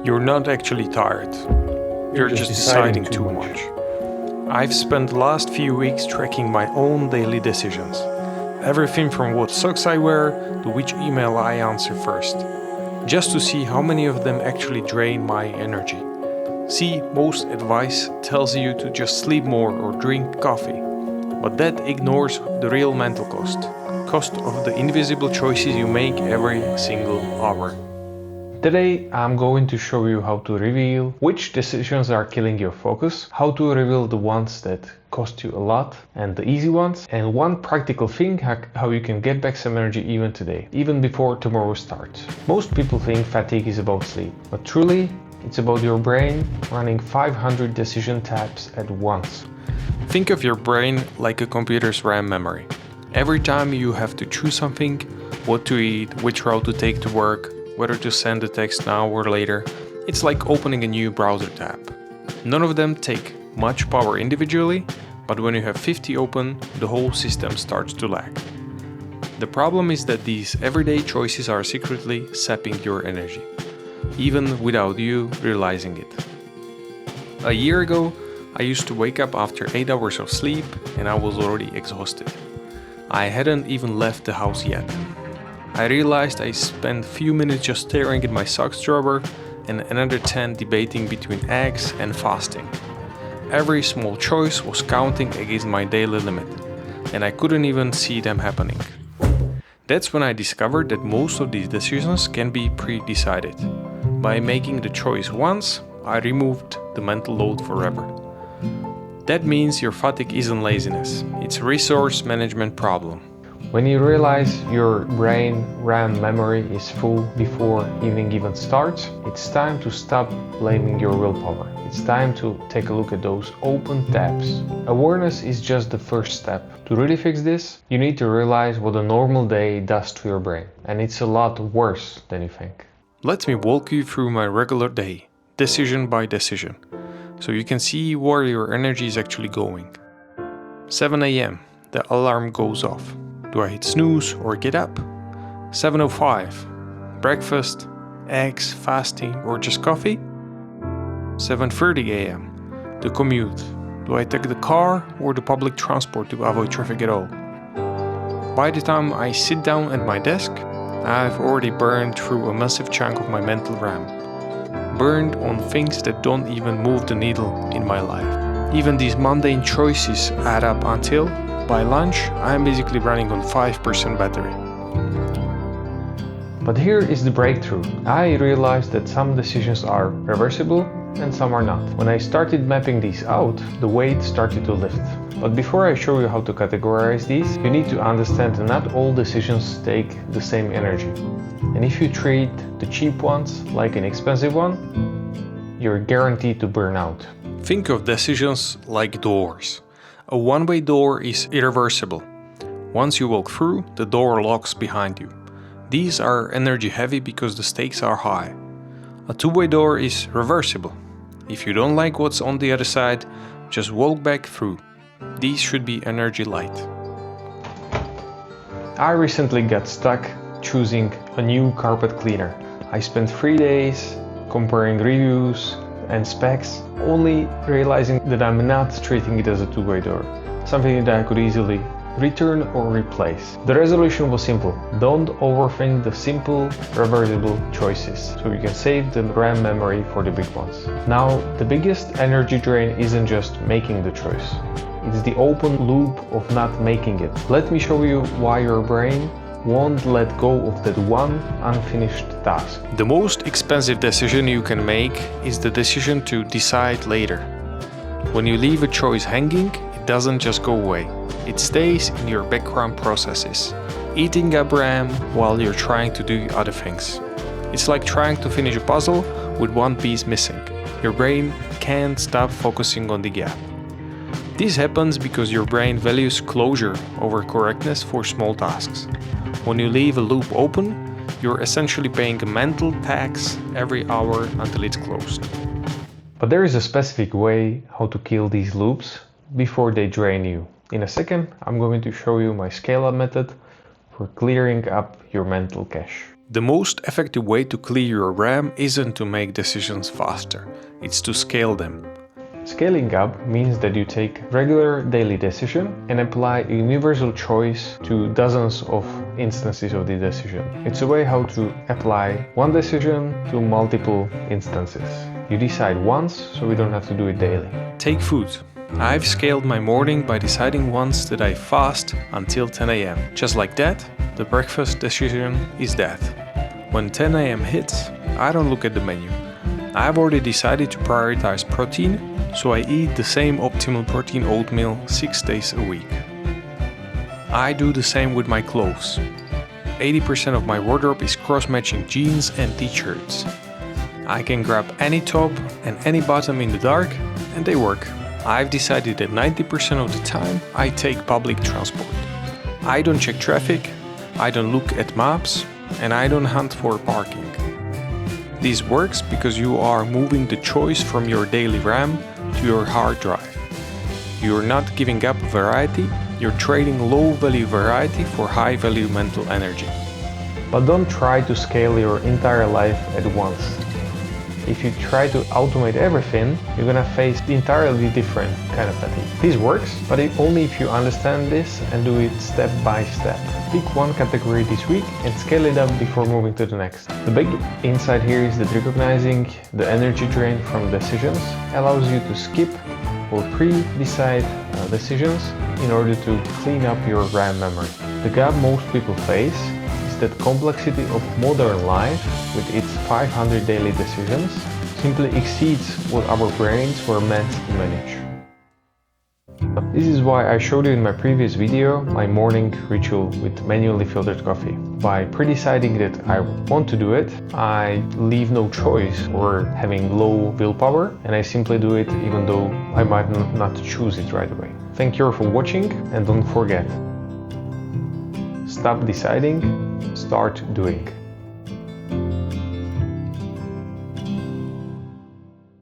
You're not actually tired. You're just deciding too much. I've spent the last few weeks tracking my own daily decisions. Everything from what socks I wear to which email I answer first. Just to see how many of them actually drain my energy. See, most advice tells you to just sleep more or drink coffee. But that ignores the real mental cost of the invisible choices you make every single hour. Today I'm going to show you how to reveal which decisions are killing your focus, how to reveal the ones that cost you a lot and the easy ones, and one practical thing how you can get back some energy even today, even before tomorrow starts. Most people think fatigue is about sleep, but truly it's about your brain running 500 decision tabs at once. Think of your brain like a computer's RAM memory. Every time you have to choose something, what to eat, which route to take to work, whether to send a text now or later, it's like opening a new browser tab. None of them take much power individually, but when you have 50 open, the whole system starts to lag. The problem is that these everyday choices are secretly sapping your energy, even without you realizing it. A year ago, I used to wake up after 8 hours of sleep and I was already exhausted. I hadn't even left the house yet. I realized I spent a few minutes just staring at my socks drawer and another 10 debating between eggs and fasting. Every small choice was counting against my daily limit, and I couldn't even see them happening. That's when I discovered that most of these decisions can be pre-decided. By making the choice once, I removed the mental load forever. That means your fatigue isn't laziness, it's a resource management problem. When you realize your brain RAM memory is full before evening even starts, it's time to stop blaming your willpower. It's time to take a look at those open tabs. Awareness is just the first step. To really fix this, you need to realize what a normal day does to your brain. And it's a lot worse than you think. Let me walk you through my regular day, decision by decision, so you can see where your energy is actually going. 7 a.m. The alarm goes off. Do I hit snooze or get up? 7:05. Breakfast, eggs, fasting, or just coffee? 7:30 a.m. The commute. Do I take the car or the public transport to avoid traffic at all? By the time I sit down at my desk, I've already burned through a massive chunk of my mental RAM. Burned on things that don't even move the needle in my life. Even these mundane choices add up until, by lunch, I'm basically running on 5% battery. But here is the breakthrough. I realized that some decisions are reversible and some are not. When I started mapping these out, the weight started to lift. But before I show you how to categorize these, you need to understand that not all decisions take the same energy. And if you treat the cheap ones like an expensive one, you're guaranteed to burn out. Think of decisions like doors. A one-way door is irreversible. Once you walk through, the door locks behind you. These are energy heavy because the stakes are high. A two-way door is reversible. If you don't like what's on the other side, just walk back through. These should be energy light. I recently got stuck choosing a new carpet cleaner. I spent 3 days comparing reviews and specs, only realizing that I'm not treating it as a two-way door, something that I could easily return or replace. The resolution was simple. Don't overthink the simple, reversible choices, so you can save the RAM memory for the big ones. Now, the biggest energy drain isn't just making the choice. It's the open loop of not making it. Let me show you why your brain won't let go of that one unfinished task. The most expensive decision you can make is the decision to decide later. When you leave a choice hanging, it doesn't just go away. It stays in your background processes, eating up RAM while you're trying to do other things. It's like trying to finish a puzzle with one piece missing. Your brain can't stop focusing on the gap. This happens because your brain values closure over correctness for small tasks. When you leave a loop open, you're essentially paying a mental tax every hour until it's closed. But there is a specific way how to kill these loops before they drain you. In a second, I'm going to show you my scale-up method for clearing up your mental cache. The most effective way to clear your RAM isn't to make decisions faster, it's to scale them. Scaling up means that you take regular daily decision and apply a universal choice to dozens of instances of the decision. It's a way how to apply one decision to multiple instances. You decide once, so we don't have to do it daily. Take food. I've scaled my morning by deciding once that I fast until 10 a.m. Just like that, the breakfast decision is that. When 10 a.m. hits, I don't look at the menu. I've already decided to prioritize protein, so I eat the same optimal protein oatmeal 6 days a week. I do the same with my clothes. 80% of my wardrobe is cross-matching jeans and t-shirts. I can grab any top and any bottom in the dark, and they work. I've decided that 90% of the time I take public transport. I don't check traffic, I don't look at maps, and I don't hunt for parking. This works because you are moving the choice from your daily RAM to your hard drive. You're not giving up variety, you're trading low-value variety for high-value mental energy. But don't try to scale your entire life at once. If you try to automate everything, you're gonna face entirely different kind of fatigue. This works, but only if you understand this and do it step by step. Pick one category this week and scale it up before moving to the next. The big insight here is that recognizing the energy drain from decisions allows you to skip or pre-decide decisions in order to clean up your RAM memory. The gap most people face is that complexity of modern life with its 500 daily decisions simply exceeds what our brains were meant to manage. This is why I showed you in my previous video my morning ritual with manually filtered coffee. By pre-deciding that I want to do it, I leave no choice or having low willpower, and I simply do it even though I might not choose it right away. Thank you for watching, and don't forget, stop deciding, start doing.